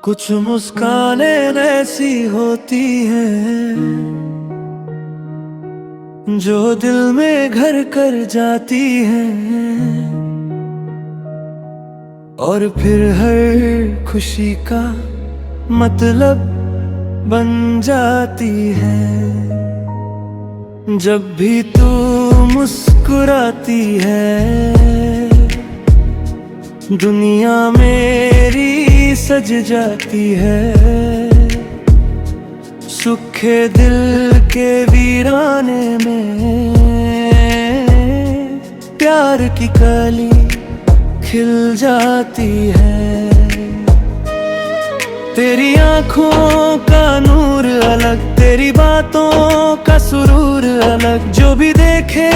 कुछ मुस्कानें ऐसी होती हैं जो दिल में घर कर जाती हैं, और फिर हर खुशी का मतलब बन जाती है। जब भी तू मुस्कुराती है, दुनिया मेरी सज जाती है। सूखे दिल के वीराने में प्यार की कली खिल जाती है। तेरी आँखों का नूर अलग, तेरी बातों का सुरूर अलग। जो भी देखे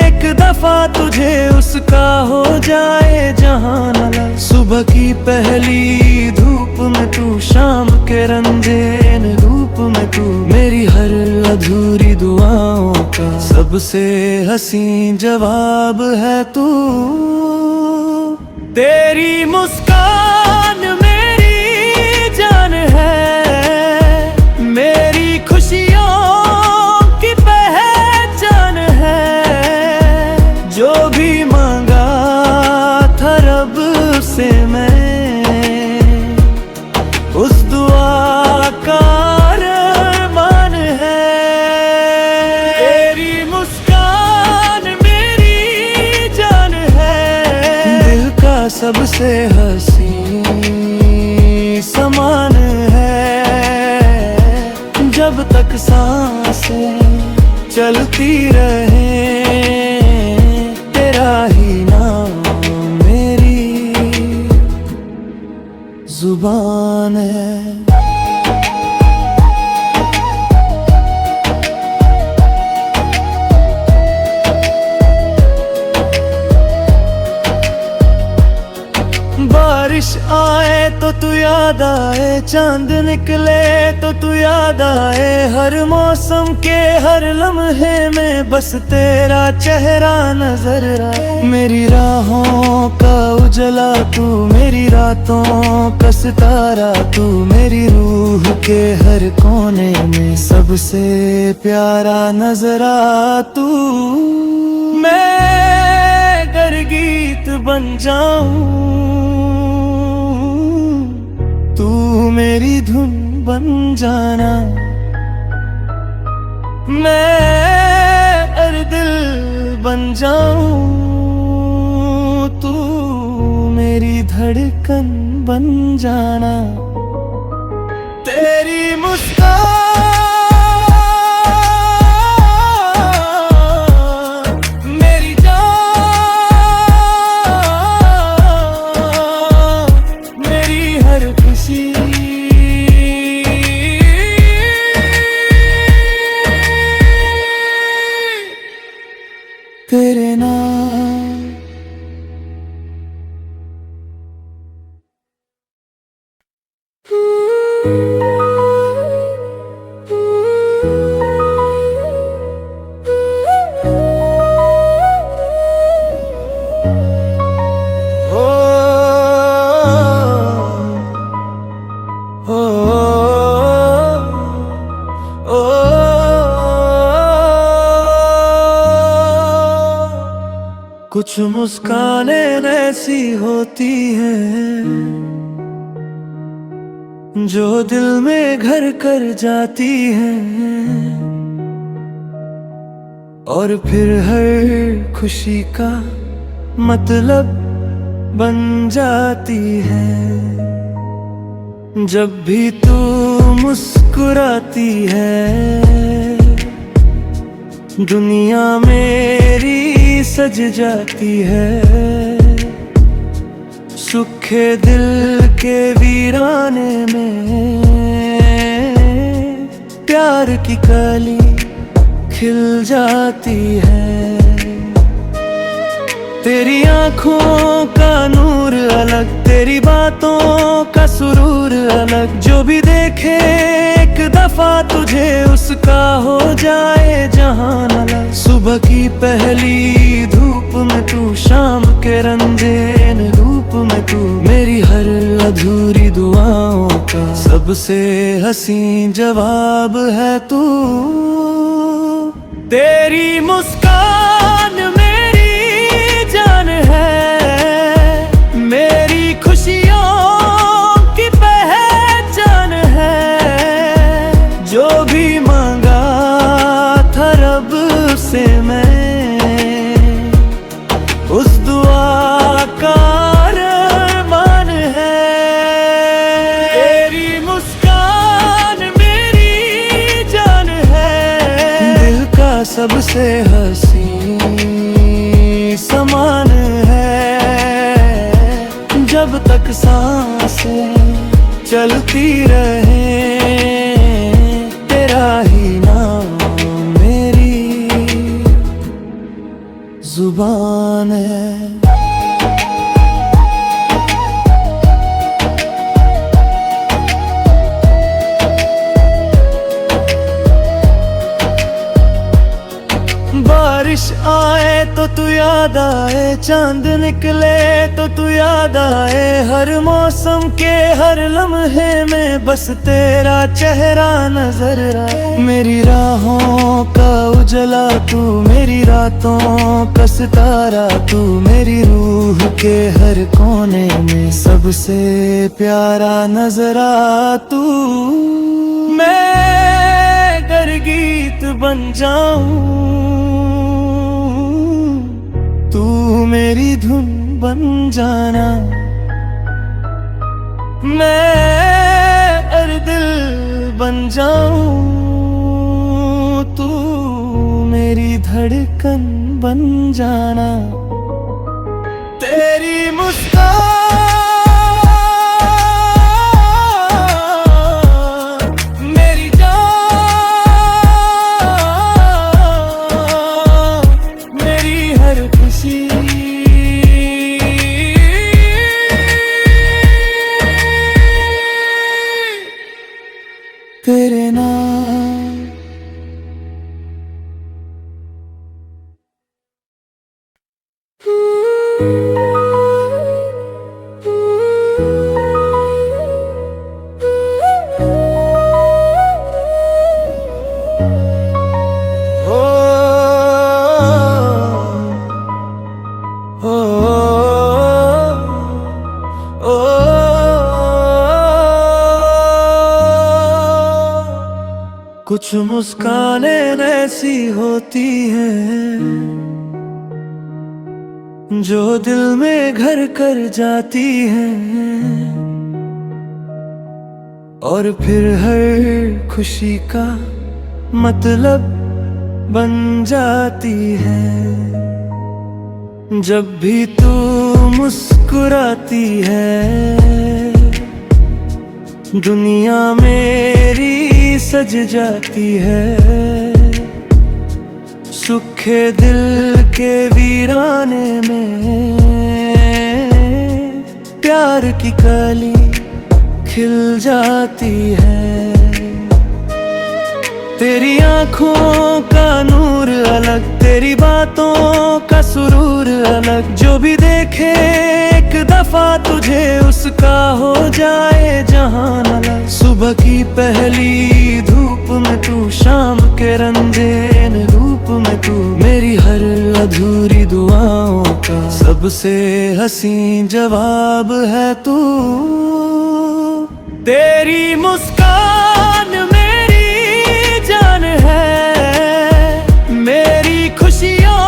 एक दफा तुझे, उसका हो जाए जहान अलग। सुबह की पहली धूप में तू, शाम के रंगीन रूप में तू, मेरी हर अधूरी दुआओं का सबसे हसीन जवाब है तू। तेरी मुस्कान मेरी जान है, मेरी खुशियों की पहचान है। जो भी मांगा था रब से मैं, उस दुआ का अरमान है। तेरी मुस्कान मेरी जान है, दिल का सबसे हसीन समान है। जब तक सांसें चलती रहे, तेरा ही नाम मेरी जुबान है। बारिश आए तो तू याद आए, चांद निकले तो तू याद आए। हर मौसम के हर लम्हे में बस तेरा चेहरा नजर आए। मेरी राहों का उजला तू, मेरी रातों का सितारा तू, मेरी रूह के हर कोने में सबसे प्यारा नजर आ तू। मैं अगर गीत बन जाऊं, तू मेरी धुन बन जाना। मैं अगर दिल बन जाऊं, तू मेरी धड़कन बन जाना। तेरी मुस्कान मेरी जान, मेरी हर खुशी। तेरे नाम कुछ मुस्कानें ऐसी होती हैं जो दिल में घर कर जाती हैं, और फिर हर खुशी का मतलब बन जाती है। जब भी तू मुस्कुराती है, दुनिया मेरी सज जाती है। सूखे दिल के वीराने में प्यार की कली खिल जाती है। तेरी आंखों का नूर अलग, तेरी बातों का सुरूर अलग। जो भी देखे एक दफा तुझे, उसका हो जाए जहान अलग। सुबह की पहली धूप में तू, शाम के रंगीन रूप में तू, मेरी हर अधूरी दुआओं का सबसे हसीन जवाब है तू। तेरी मुस्कान मेरी जान है, मेरी खुशियों की पहचान है। जो भी मांगा था रब से मैं, उस दुआ का अरमान है। तेरी मुस्कान मेरी जान है, दिल का सबसे हसीन समान है। जब तक सांसें चलती रहे, तेरा ही नाम मेरी जुबान है। बारिश आए तो तू याद आए, चांद निकले तो तू याद आए। हर मौसम के हर लम्हे में बस तेरा चेहरा नजर आए। मेरी राहों का उजला तू, मेरी रातों का सितारा तू, मेरी रूह के हर कोने में सबसे प्यारा नजर आ तू। मैं अगर गीत बन जाऊं, तू मेरी धुन बन जाना। मैं अगर दिल बन जाऊं, तू मेरी धड़कन बन जाना। तेरी मुस्कान मेरी जान, मेरी हर खुशी। तेरे नाम कुछ मुस्कानें ऐसी होती हैं जो दिल में घर कर जाती हैं, और फिर हर खुशी का मतलब बन जाती है। जब भी तू मुस्कुराती है, दुनिया मेरी सज जाती है। सूखे दिल के वीराने में प्यार की कली खिल जाती है। तेरी आंखों का नूर अलग, तेरी बातों का सुरूर अलग। जो भी देखे एक दफा तुझे, उसका हो जाए जहान अलग। सुबह की पहली धूप में तू, शाम के रंगीन रूप में तू, मेरी हर अधूरी दुआओं का सबसे हसीन जवाब है तू। तेरी मुस्कान मेरी जान है, मेरी खुशियों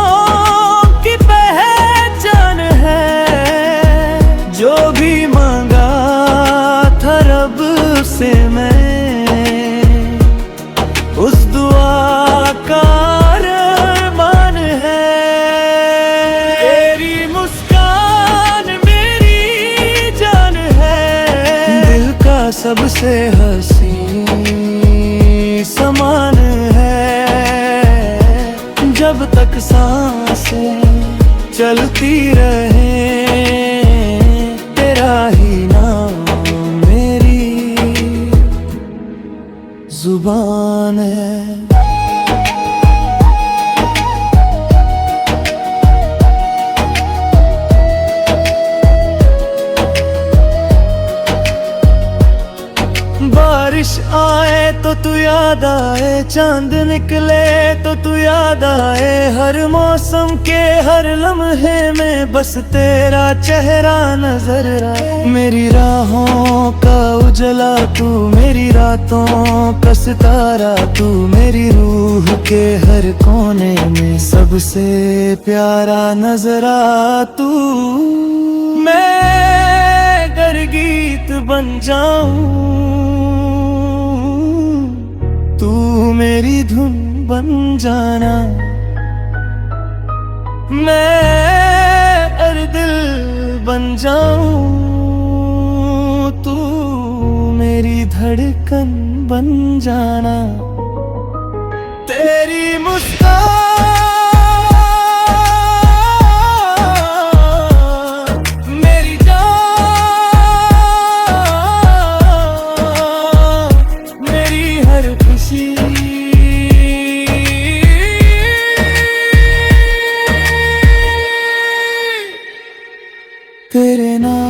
की पहचान है। जो भी मांगा था रब से मैं, उस दुआ का अरमान है। तेरी मुस्कान मेरी जान है, दिल का सबसे हसीन समान है। जब तक सांसें चलती रहे, तेरा ही नाम मेरी जुबान है। बारिश आए तो तू याद आए, चांद निकले तो तू याद आए, हर मौसम के हर लम्हे में बस तेरा चेहरा नजर आए। मेरी राहों का उजला तू, मेरी रातों का सितारा तू, मेरी रूह के हर कोने में सबसे प्यारा नजर आ तू। मैं अगर गीत बन जाऊं, तू मेरी धुन बन जाना। मैं अगर दिल बन जाऊं, तू मेरी धड़कन बन जाना। तेरी मुस्कान मेरी जान, मेरी हर खुशी तेरे नाम।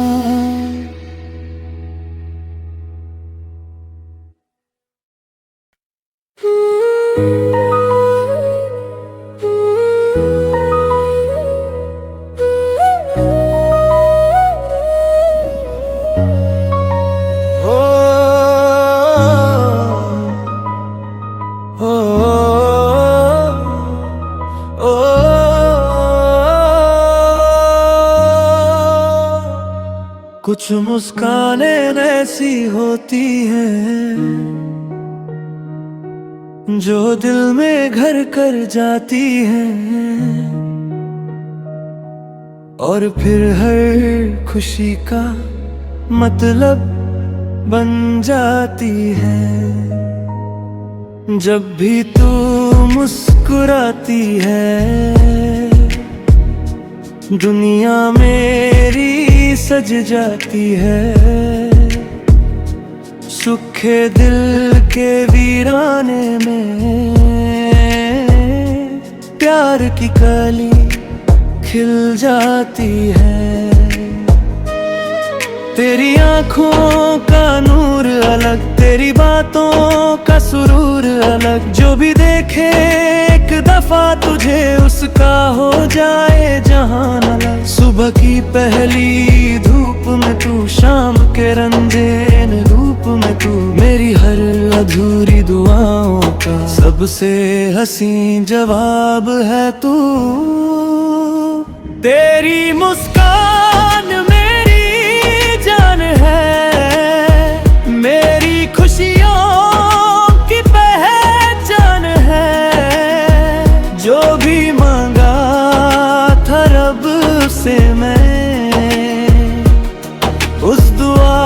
कुछ मुस्कानें ऐसी होती हैं जो दिल में घर कर जाती हैं, और फिर हर खुशी का मतलब बन जाती है। जब भी तू मुस्कुराती है, दुनिया मेरी सज जाती है। सूखे दिल के वीराने में प्यार की कली खिल जाती है। तेरी आँखों का नूर अलग, तेरी बातों का सुरूर अलग, जो भी देखे एक दफा तुझे उसका हो जाए जहान अलग। सुबह की पहली धूप में तू, शाम के रंगीन रूप में तू, मेरी हर अधूरी दुआओं का सबसे हसीन जवाब है तू। तेरी मुस्कान मेरी जान है, मेरी खुशियों की पहचान है। जो भी मांगा था रब से मैं, उस दुआ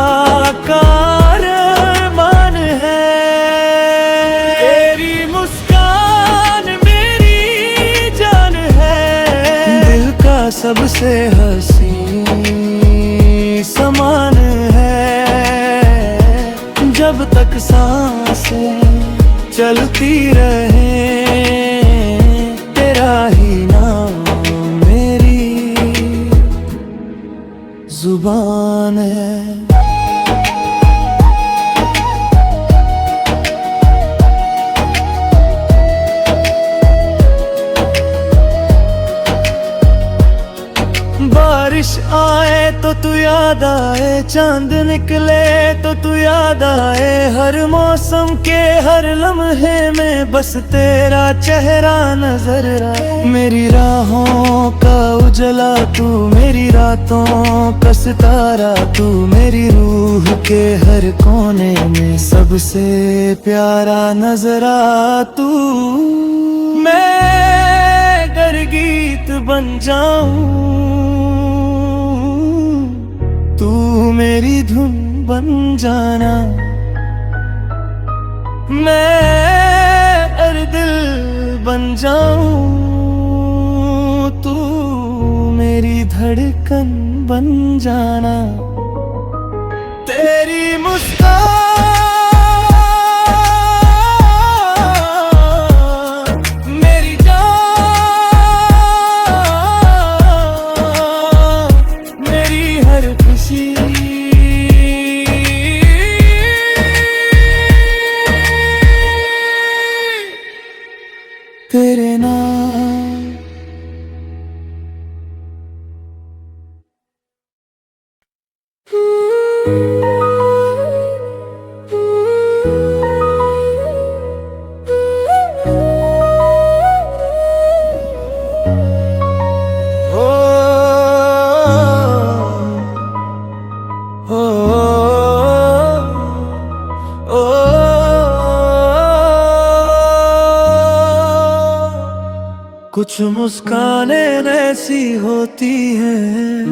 का अरमान है। तेरी मुस्कान मेरी जान है, दिल का सबसे हसीन समान है। जब तक सांसें चलती रहे, तेरा ही नाम मेरी जुबान है। बारिश आए तो तू याद आए, चांद निकले तो तू याद आए, हर मौसम के हर लम्हे में बस तेरा चेहरा नजर आए। मेरी राहों का उजला तू, मेरी रातों का सितारा तू, मेरी रूह के हर कोने में सबसे प्यारा नजर आ तू। मैं अगर गीत बन जाऊं, तू मेरी धुन बन जाना। मैं अगर दिल बन जाऊं, मेरी धड़कन बन जाना। तेरी मुस्कान मेरी जान, मेरी हर खुशी। तेरे नाम कुछ मुस्कानें ऐसी होती हैं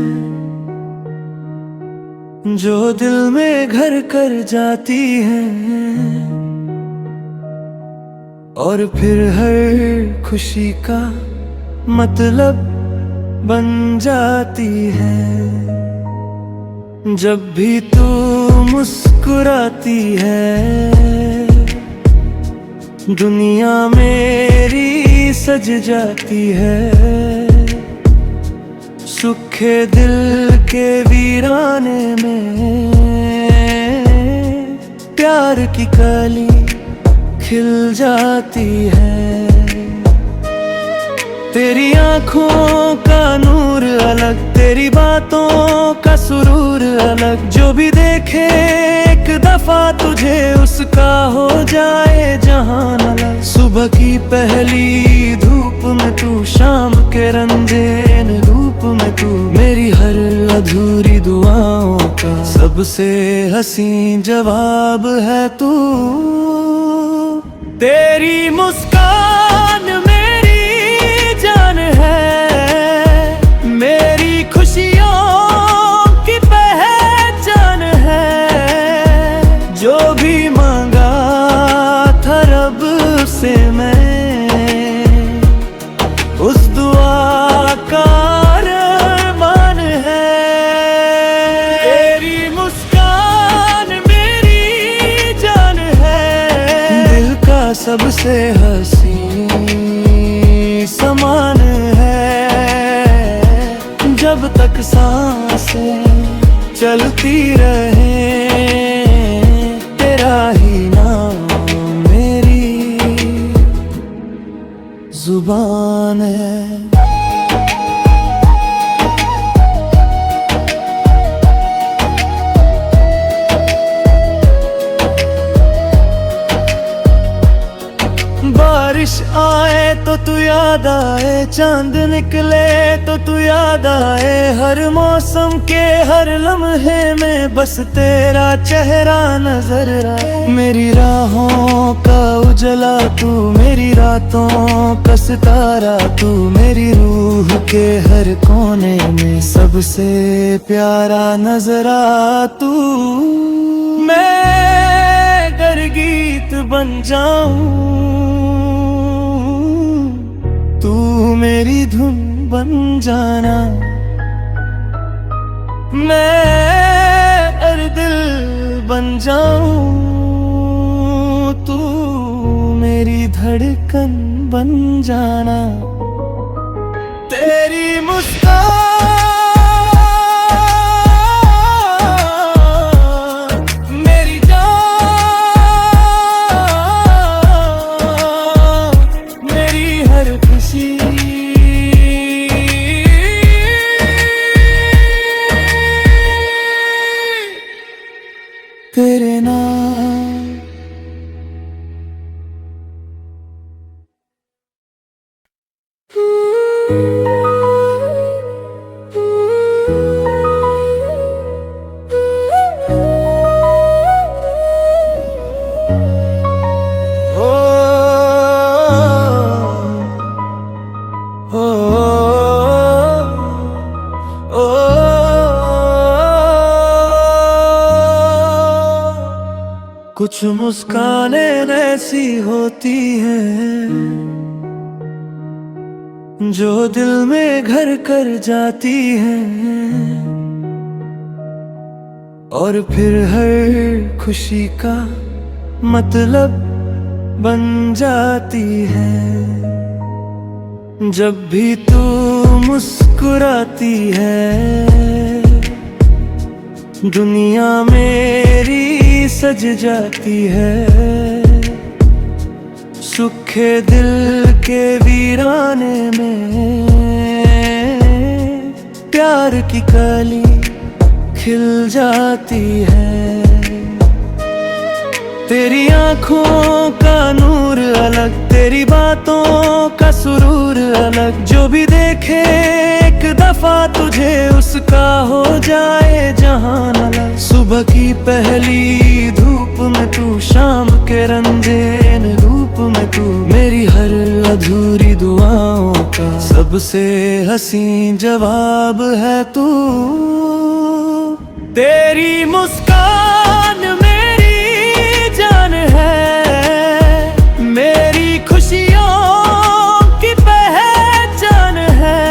जो दिल में घर कर जाती हैं, और फिर हर खुशी का मतलब बन जाती है। जब भी तू मुस्कुराती है, दुनिया मेरी सज जाती है। सूखे दिल के वीराने में प्यार की कली खिल जाती है। तेरी आँखों का नूर अलग, तेरी बातों का सुरूर अलग। जो भी देखे एक दफा तुझे, उसका हो जाए जहान अलग। सुबह की पहली धूप में तू, शाम के रंगीन रूप में तू, मेरी हर अधूरी दुआओं का सबसे हसीन जवाब है तू। तेरी मुस्कान मेरी जान है, मेरी खुशियों की पहचान है। जो भी मांगा था रब से मैं, उस दुआ का अरमान है। तेरी मुस्कान मेरी जान है, दिल का सबसे हसीन समान है। जब तक सांसें चलती रहे, तेरा ही नाम मेरी जुबान है। बारिश आए तो तू याद आए, चांद निकले तो तू याद आए। हर मौसम के हर लम्हे में बस तेरा चेहरा नजर आए। मेरी राहों का उजला तू, मेरी रातों का सितारा तू, मेरी रूह के हर कोने में सबसे प्यारा नजरा तू। मैं अगर गीत बन जाऊं, तू मेरी धुन बन जाना। मैं अगर दिल बन जाऊं, तू मेरी धड़कन बन जाना। तेरी मुस्कान मेरी जान, मेरी हर खुशी। तेरे नाम कुछ मुस्कानें ऐसी होती हैं जो दिल में घर कर जाती है और फिर हर खुशी का मतलब बन जाती है। जब भी तू मुस्कुराती है दुनिया मेरी सज जाती है। सूखे दिल के वीराने में प्यार की कली खिल जाती है। तेरी आँखों का नूर अलग, तेरी बातों का सुरूर अलग। जो भी देखे एक दफा तुझे उसका हो जाए जहान अलग। सुबह की पहली धूप में तू, शाम के रंगीन रूप में तू, मेरी हर अधूरी दुआओं का सबसे हसीन जवाब है तू। तेरी मुस्कान मेरी जान है, मेरी खुशियों की पहचान है।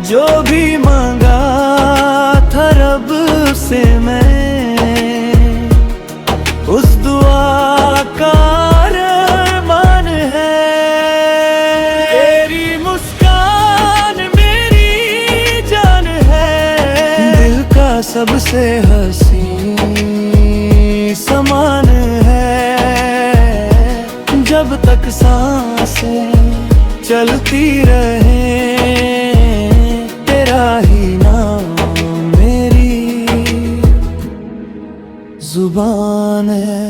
जो भी मांगा था रब से मैं, उस दुआ का अरमान है। तेरी मुस्कान मेरी जान है, दिल का सबसे हसीन समान है। जब तक सांसें चलती रहे तेरा ही नाम मेरी जुबान है।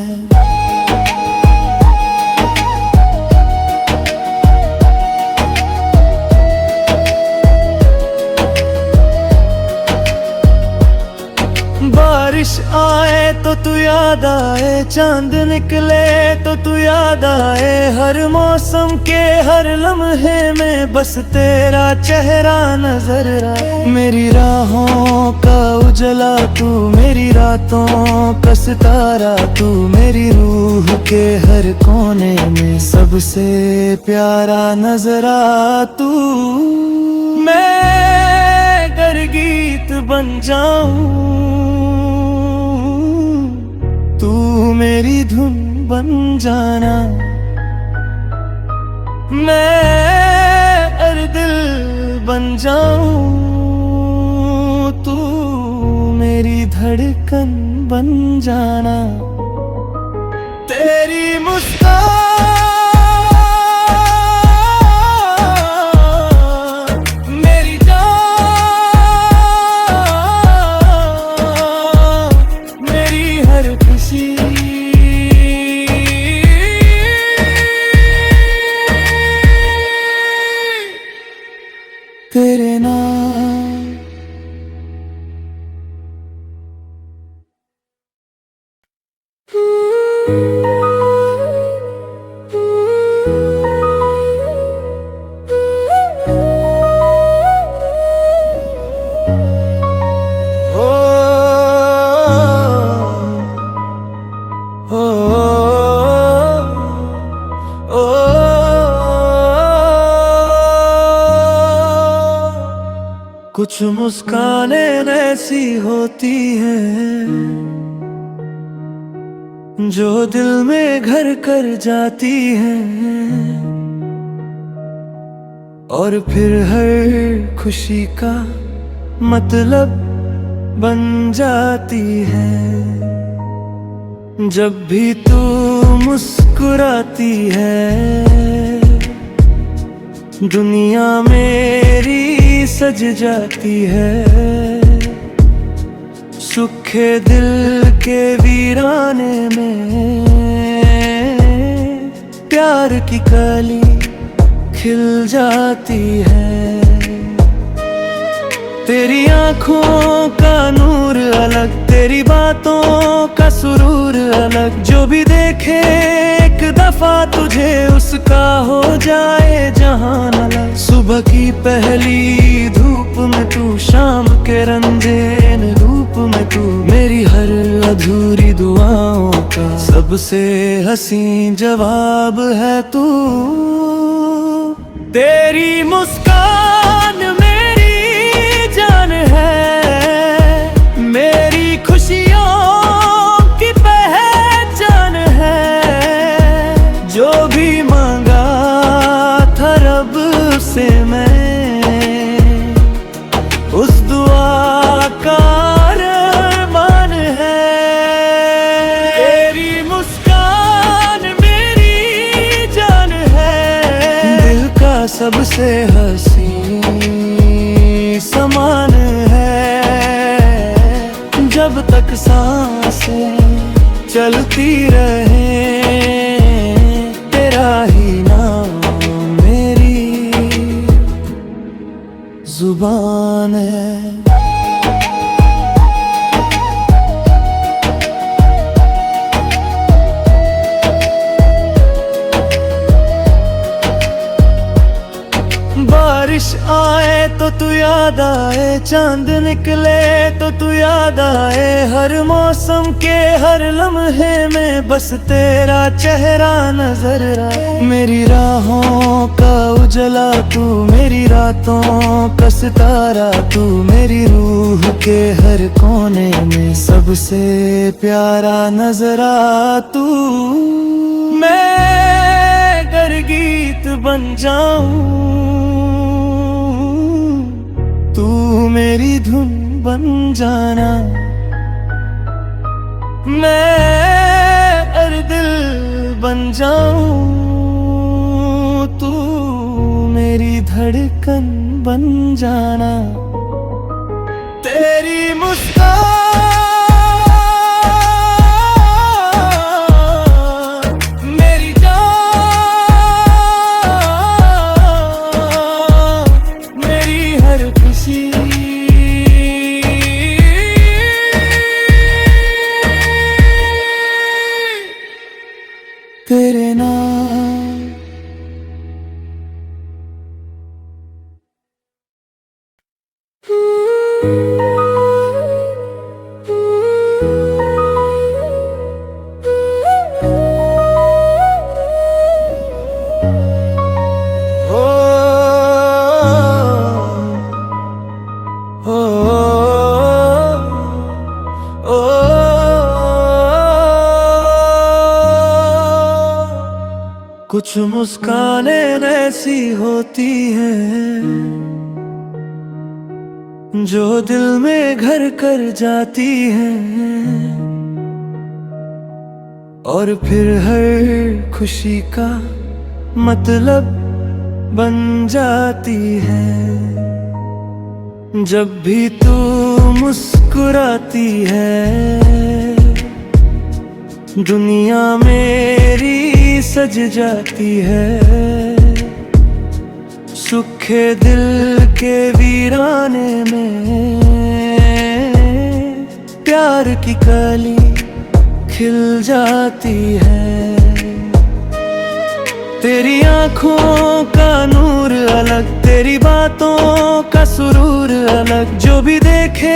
बारिश आए तो तू याद आए, चांद निकले तो तू याद आए। हर मौसम के हर लम्हे में बस तेरा चेहरा नजर आए। मेरी राहों का उजला तू, मेरी रातों का सितारा तू, मेरी रूह के हर कोने में सबसे प्यारा नजर आ तू। मैं अगर गीत बन जाऊं तू मेरी धुन बन जाना। मैं अगर दिल बन जाऊं तू मेरी धड़कन बन जाना। तेरी मुस्कान मेरी जान, मेरी हर खुशी तेरे नाम। कुछ मुस्कानें ऐसी होती हैं जो दिल में घर कर जाती हैं और फिर हर खुशी का मतलब बन जाती है। जब भी तू मुस्कुराती है दुनिया मेरी सज जाती है। सूखे दिल के वीराने में प्यार की कली खिल जाती है। तेरी आँखों का नूर अलग, तेरी बातों का सुरूर अलग। जो भी देखे एक दफा तुझे उसका हो जाए जहान अलग। सुबह की पहली धूप में तू, शाम के रंगीन रूप में तू, मेरी हर अधूरी दुआओं का सबसे हसीन जवाब है तू। तेरी मुस्कान मेरी जान है, मेरी खुशियों की पहचान है। जो भी मांगा था रब से मैं, उस दुआ का अरमान है। तेरी मुस्कान मेरी जान है, दिल का सबसे हसीन समान है। जब तक सांसें चलती रहे, तेरा ही नाम मेरी जुबान है। बारिश आए तो तू याद आए, चांद निकले तो तू याद आए। हर मौसम के हर लम्हे में बस तेरा चेहरा नजर आए। मेरी राहों का उजला तू, मेरी रातों का सितारा तू, मेरी रूह के हर कोने में सबसे प्यारा नजर आ तू। मैं अगर गीत बन जाऊं, तू मेरी धुन बन जाना। मैं अगर दिल बन जाऊं, तू मेरी धड़कन बन जाना। तेरी मुस्कान मेरी जान, मेरी हर खुशी। तेरे नाम कुछ मुस्कानें ऐसी होती हैं जो दिल में घर कर जाती हैं, और फिर हर खुशी का मतलब बन जाती है। जब भी तू मुस्कुराती है, दुनिया मेरी सज जाती है। सूखे दिल के वीराने में प्यार की कली खिल जाती है। तेरी आँखों का नूर अलग, तेरी बातों का सुरूर अलग। जो भी देखे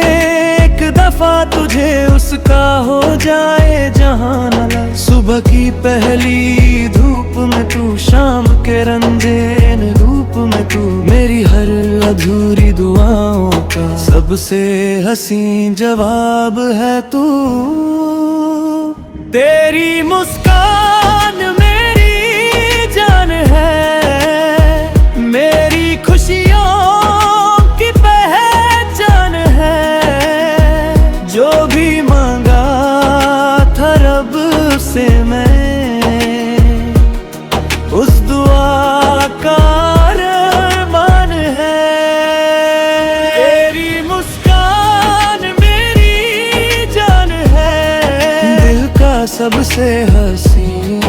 एक दफा तुझे, उसका हो जाए जहान अलग। सुबह की पहली धूप में तू, शाम के रंगीन रूप में तू, मेरी हर अधूरी दुआओं का सबसे हसीन जवाब है तू। तेरी मुस्कान मेरी जान है, मेरी खुशियों की पहचान है। जो भी मांगा था रब से मैं, उस दुआ का अरमान है। तेरी मुस्कान मेरी जान है, दिल का सबसे हसीन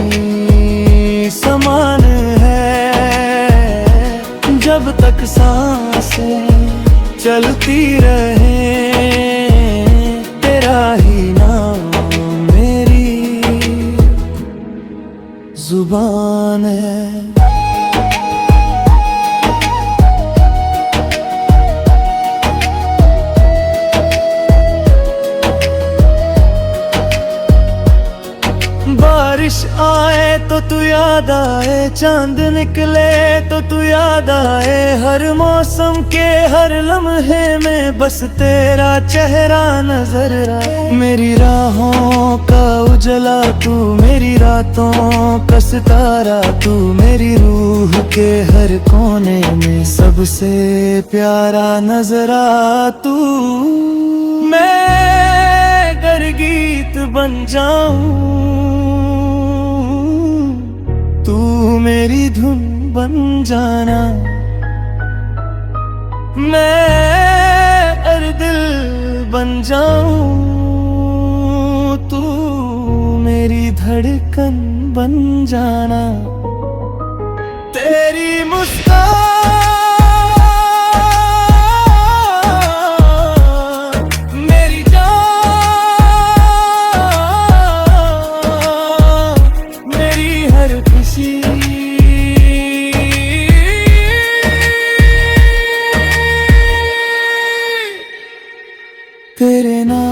समान है। जब तक सांसें चलती रहे, तेरा ही नाम मेरी जुबान है। बारिश आए तो तू याद याद आए, चांद निकले तो तू याद आए। हर मौसम के हर लम्हे में बस तेरा चेहरा नजर आए। मेरी राहों का उजला तू, मेरी रातों का सितारा तू, मेरी रूह के हर कोने में सबसे प्यारा नजरा तू। मैं अगर गीत बन जाऊं, तू मेरी धुन बन जाना। मैं अगर दिल बन जाऊं, तू मेरी धड़कन बन जाना। तेरी मुस्कान मेरी जान, मेरी हर खुशी। तेरे नाम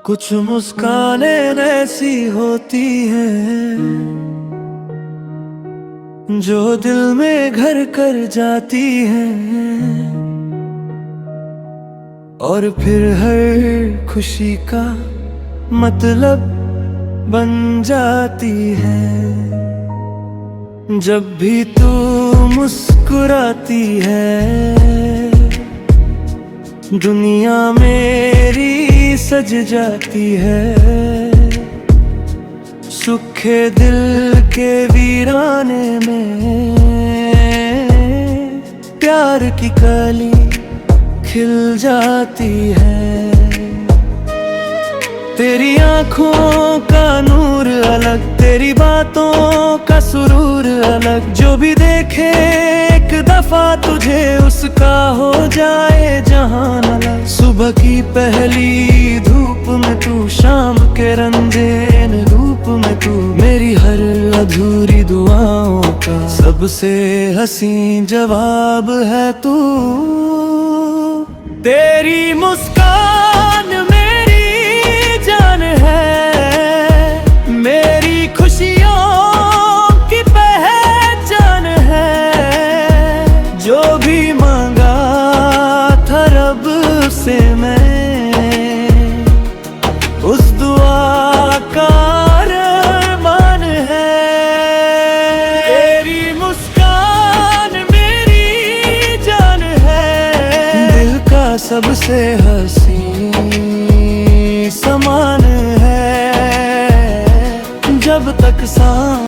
कुछ मुस्कानें ऐसी होती हैं जो दिल में घर कर जाती हैं, और फिर हर खुशी का मतलब बन जाती है। जब भी तू मुस्कुराती है, दुनिया मेरी सज जाती है। सूखे दिल के वीराने में प्यार की कली खिल जाती है। तेरी आँखों का नूर अलग, तेरी बातों का सुरूर अलग। जो भी देखे एक दफा तुझे, उसका हो जाए जहान अलग। सुबह की पहली धूप में तू, शाम के रंगीन रूप में तू, मेरी हर अधूरी दुआओं का सबसे हसीन जवाब है तू। तेरी मुस्कान मेरी जान है, मेरी खुशियों की पहचान है। जो भी मांगा था रब से मैं, उस दुआ का अरमान है। तेरी मुस्कान मेरी जान है, दिल का सबसे हसीन समान है। जब तक सांस